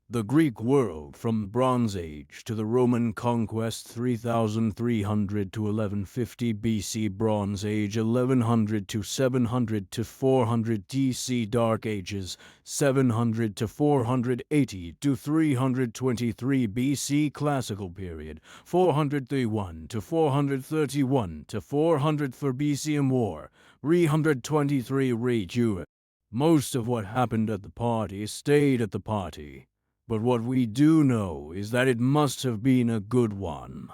The Greek world from the Bronze Age to the Roman Conquest 3300 to 1150 BC, Bronze Age 1100 to 700 to 400 DC, Dark Ages 700 to 480 to 323 BC, Classical Period 431 to 431 to 404 BC, and War 323 Rage. Most of what happened at the party stayed at the party. But what we do know is that it must have been a good one.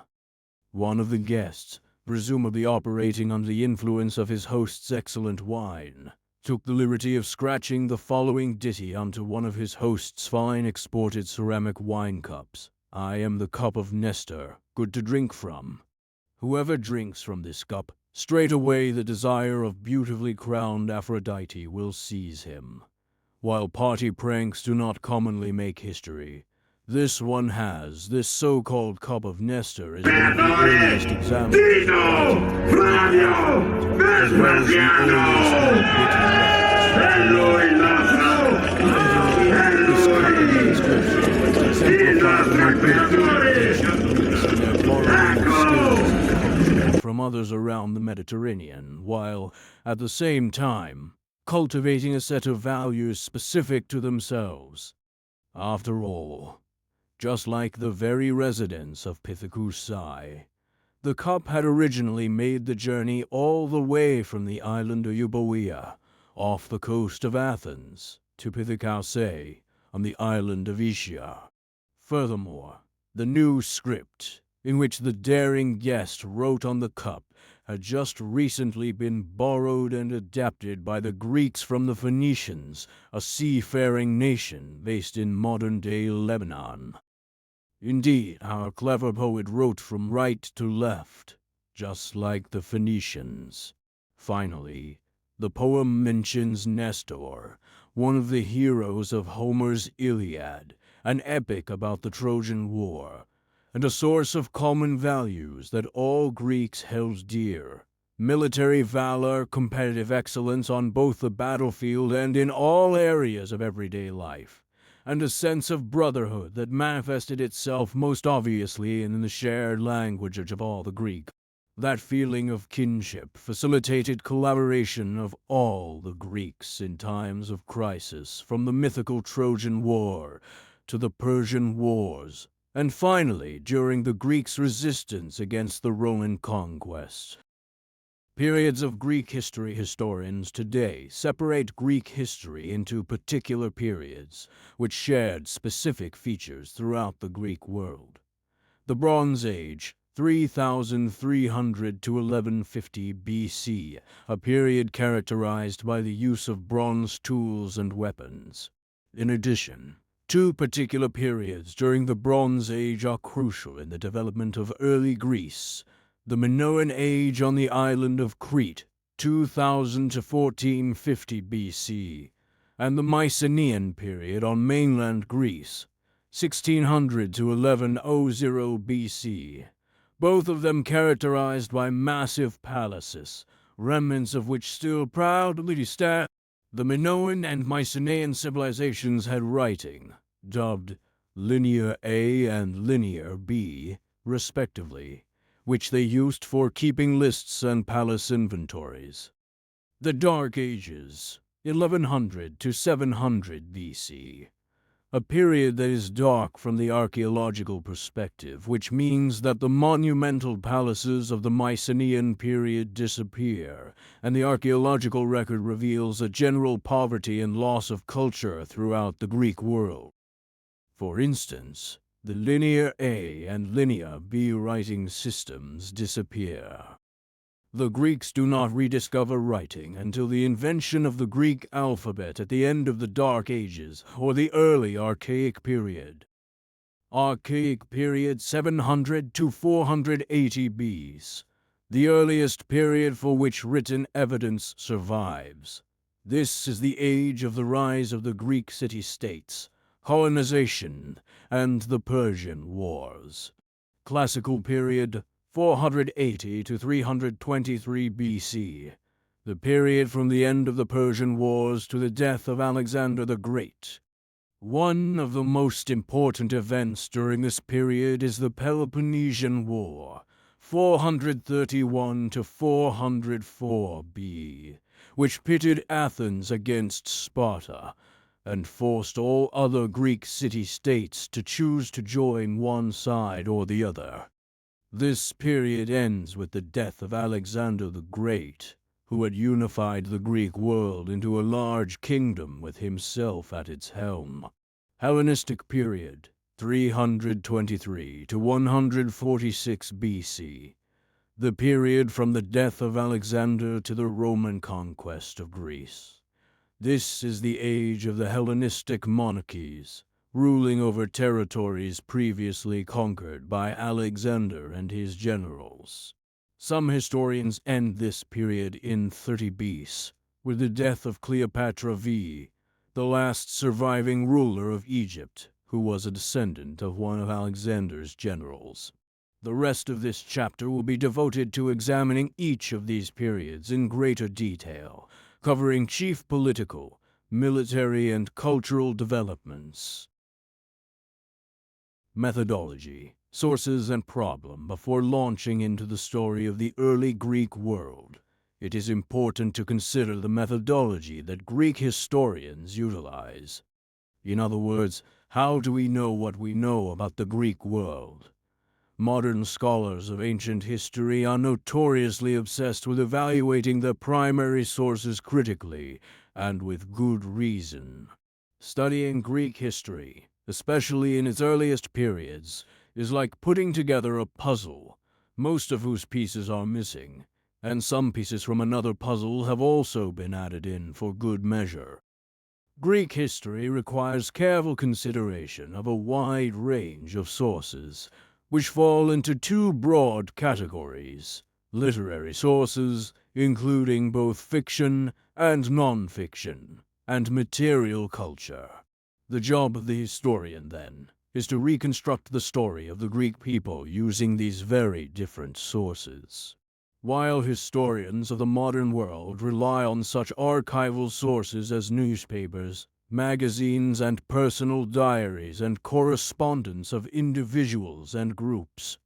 One of the guests, presumably operating under the influence of his host's excellent wine, took the liberty of scratching the following ditty onto one of his host's fine exported ceramic wine cups. I am the cup of Nestor, good to drink from. Whoever drinks from this cup, straightway the desire of beautifully crowned Aphrodite will seize him. While party pranks do not commonly make history, this one has. This so-called cup of Nestor is one of the earliest examples as well as the earliest from others around the Mediterranean, while, at the same time, cultivating a set of values specific to themselves. After all, just like the very residents of Pithecusae, the cup had originally made the journey all the way from the island of Euboea, off the coast of Athens, to Pithecusae, on the island of Ischia. Furthermore, the new script, in which the daring guest wrote on the cup, had just recently been borrowed and adapted by the Greeks from the Phoenicians, a seafaring nation based in modern-day Lebanon. Indeed, our clever poet wrote from right to left, just like the Phoenicians. Finally, the poem mentions Nestor, one of the heroes of Homer's Iliad, an epic about the Trojan War, and a source of common values that all Greeks held dear: military valor, competitive excellence on both the battlefield and in all areas of everyday life, and a sense of brotherhood that manifested itself most obviously in the shared language of all the Greek. That feeling of kinship facilitated collaboration of all the Greeks in times of crisis, from the mythical Trojan War to the Persian Wars, and finally during the Greeks' resistance against the Roman conquest. Periods of Greek history. Historians today separate Greek history into particular periods, which shared specific features throughout the Greek world. The Bronze Age, 3300 to 1150 BC, a period characterized by the use of bronze tools and weapons. In addition, two particular periods during the Bronze Age are crucial in the development of early Greece: the Minoan Age on the island of Crete, 2000 to 1450 BC, and the Mycenaean period on mainland Greece, 1600 to 1100 BC, both of them characterized by massive palaces, remnants of which still proudly stand. The Minoan and Mycenaean civilizations had writing, dubbed Linear A and Linear B, respectively, which they used for keeping lists and palace inventories. The Dark Ages, 1100 to 700 BC, a period that is dark from the archaeological perspective, which means that the monumental palaces of the Mycenaean period disappear, and the archaeological record reveals a general poverty and loss of culture throughout the Greek world. For instance, the Linear A and Linear B writing systems disappear. The Greeks do not rediscover writing until the invention of the Greek alphabet at the end of the Dark Ages, or the early Archaic period. Archaic period 700 to 480 BC, the earliest period for which written evidence survives. This is the age of the rise of the Greek city-states, colonization, and the Persian Wars. Classical period 480 to 323 BC, the period from the end of the Persian Wars to the death of Alexander the Great. One of the most important events during this period is the Peloponnesian War, 431 to 404 B, which pitted Athens against Sparta and forced all other Greek city-states to choose to join one side or the other. This period ends with the death of Alexander the Great, who had unified the Greek world into a large kingdom with himself at its helm. Hellenistic period, 323 to 146 BC, the period from the death of Alexander to the Roman conquest of Greece. This is the age of the Hellenistic monarchies, ruling over territories previously conquered by Alexander and his generals. Some historians end this period in 30 BC, with the death of Cleopatra V, the last surviving ruler of Egypt, who was a descendant of one of Alexander's generals. The rest of this chapter will be devoted to examining each of these periods in greater detail, covering chief political, military, and cultural developments. Methodology, sources, and problem. Before launching into the story of the early Greek world, it is important to consider the methodology that Greek historians utilize. In other words, how do we know what we know about the Greek world? Modern scholars of ancient history are notoriously obsessed with evaluating their primary sources critically, and with good reason. Studying Greek history, especially in its earliest periods, is like putting together a puzzle, most of whose pieces are missing, and some pieces from another puzzle have also been added in for good measure. Greek history requires careful consideration of a wide range of sources, which fall into two broad categories: literary sources, including both fiction and non-fiction, and material culture. The job of the historian, then, is to reconstruct the story of the Greek people using these very different sources. While historians of the modern world rely on such archival sources as newspapers, magazines, and personal diaries and correspondence of individuals and groups,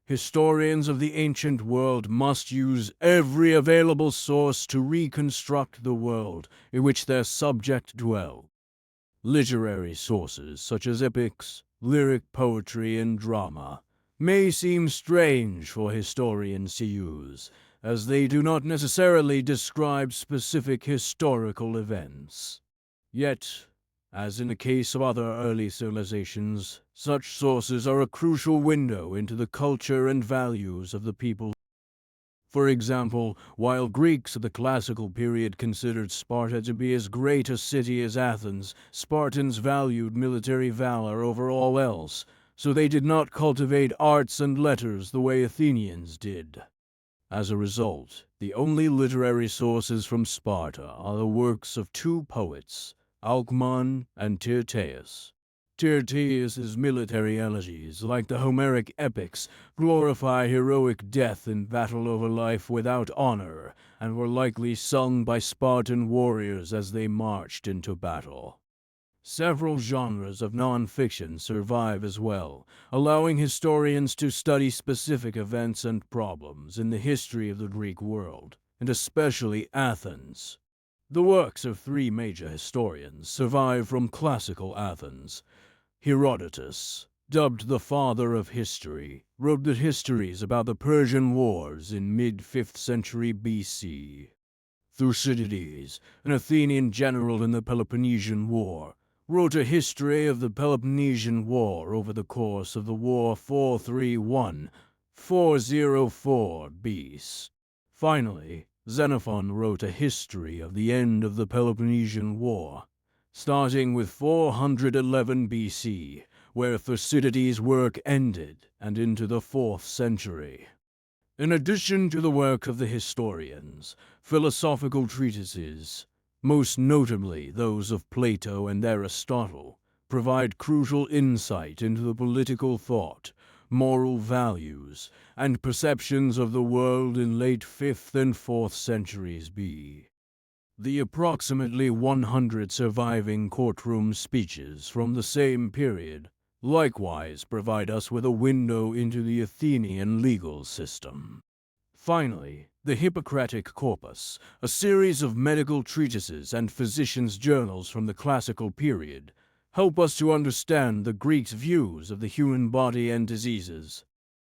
historians of the ancient world must use every available source to reconstruct the world in which their subject dwelled. Literary sources such as epics, lyric poetry, and drama may seem strange for historians to use, as they do not necessarily describe specific historical events. Yet, as in the case of other early civilizations, such sources are a crucial window into the culture and values of the people. For example, while Greeks of the classical period considered Sparta to be as great a city as Athens, Spartans valued military valor over all else, so they did not cultivate arts and letters the way Athenians did. As a result, the only literary sources from Sparta are the works of two poets, Alcman and Tyrtaeus. Tyrtaeus's military elegies, like the Homeric epics, glorify heroic death in battle over life without honor, and were likely sung by Spartan warriors as they marched into battle. Several genres of non-fiction survive as well, allowing historians to study specific events and problems in the history of the Greek world, and especially Athens. The works of three major historians survive from classical Athens. Herodotus, dubbed the father of history, wrote the histories about the Persian Wars in mid-5th century BC. Thucydides, an Athenian general in the Peloponnesian War, wrote a history of the Peloponnesian War over the course of the war 431-404 BC. Finally, Xenophon wrote a history of the end of the Peloponnesian War, starting with 411 BC, where Thucydides' work ended, and into the 4th century. In addition to the work of the historians, philosophical treatises, most notably those of Plato and Aristotle, provide crucial insight into the political thought, moral values, and perceptions of the world in late 5th and 4th centuries B. The approximately 100 surviving courtroom speeches from the same period likewise provide us with a window into the Athenian legal system. Finally, the Hippocratic Corpus, a series of medical treatises and physicians' journals from the classical period, help us to understand the Greeks' views of the human body and diseases.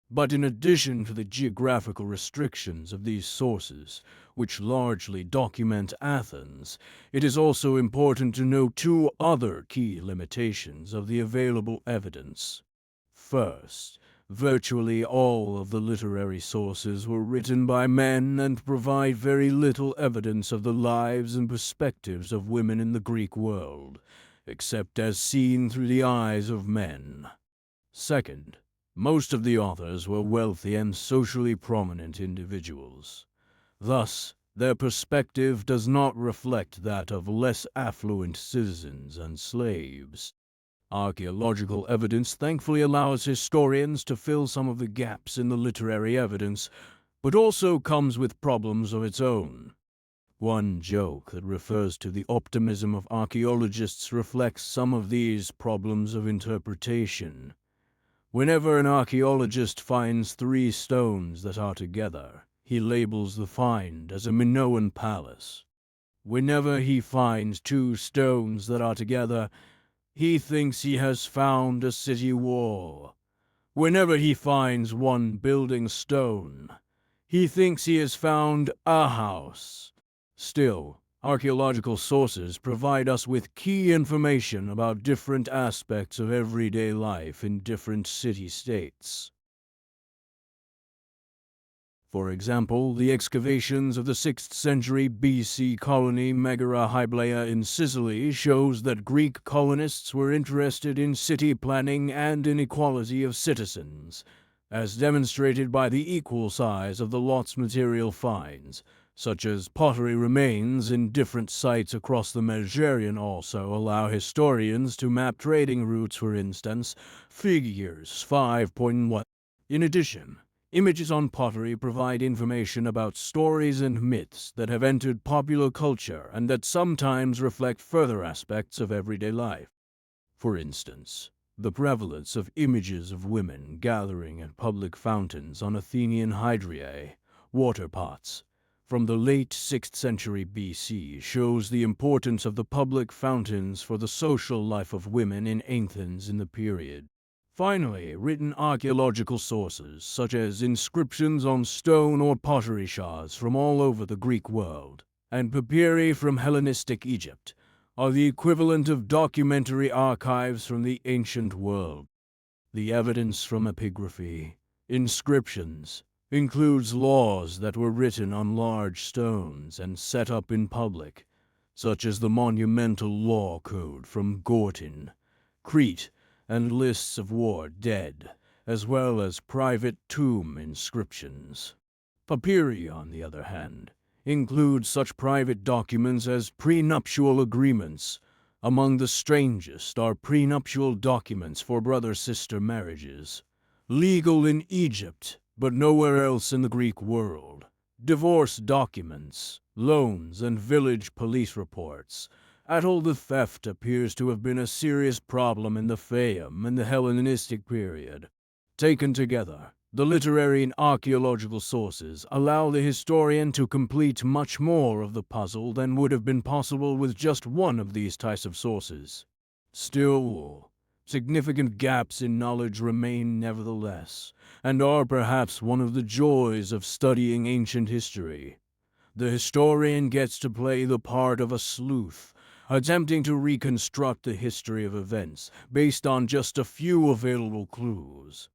But in addition to the geographical restrictions of these sources, which largely document Athens, it is also important to note two other key limitations of the available evidence. First, virtually all of the literary sources were written by men and provide very little evidence of the lives and perspectives of women in the Greek world, except as seen through the eyes of men. Second, most of the authors were wealthy and socially prominent individuals. Thus, their perspective does not reflect that of less affluent citizens and slaves. Archaeological evidence thankfully allows historians to fill some of the gaps in the literary evidence, but also comes with problems of its own. One joke that refers to the optimism of archaeologists reflects some of these problems of interpretation. Whenever an archaeologist finds 3 stones that are together, he labels the find as a Minoan palace. Whenever he finds 2 stones that are together, he thinks he has found a city wall. Whenever he finds 1 building stone, he thinks he has found a house. Still, archaeological sources provide us with key information about different aspects of everyday life in different city-states. For example, the excavations of the 6th century BC colony Megara Hyblaea in Sicily shows that Greek colonists were interested in city planning and inequality of citizens, as demonstrated by the equal size of the lots material finds, such as pottery remains in different sites across the Mediterranean also allow historians to map trading routes, for instance, figures 5.1. In addition, images on pottery provide information about stories and myths that have entered popular culture and that sometimes reflect further aspects of everyday life. For instance, the prevalence of images of women gathering at public fountains on Athenian hydriae, water pots, from the late 6th century BC shows the importance of the public fountains for the social life of women in Athens in the period. Finally, written archaeological sources, such as inscriptions on stone or pottery shards from all over the Greek world, and papyri from Hellenistic Egypt, are the equivalent of documentary archives from the ancient world. The evidence from epigraphy, inscriptions, includes laws that were written on large stones and set up in public, such as the monumental law code from Gortyn, Crete, and lists of war dead, as well as private tomb inscriptions. Papyri, on the other hand, includes such private documents as prenuptial agreements. Among the strangest are prenuptial documents for brother-sister marriages, legal in Egypt, but nowhere else in the Greek world, divorce documents, loans, and village police reports. All the theft appears to have been a serious problem in the Fayum in the Hellenistic period. Taken together, the literary and archaeological sources allow the historian to complete much more of the puzzle than would have been possible with just one of these types of sources. Still, significant gaps in knowledge remain nevertheless, and are perhaps one of the joys of studying ancient history. The historian gets to play the part of a sleuth, attempting to reconstruct the history of events based on just a few available clues.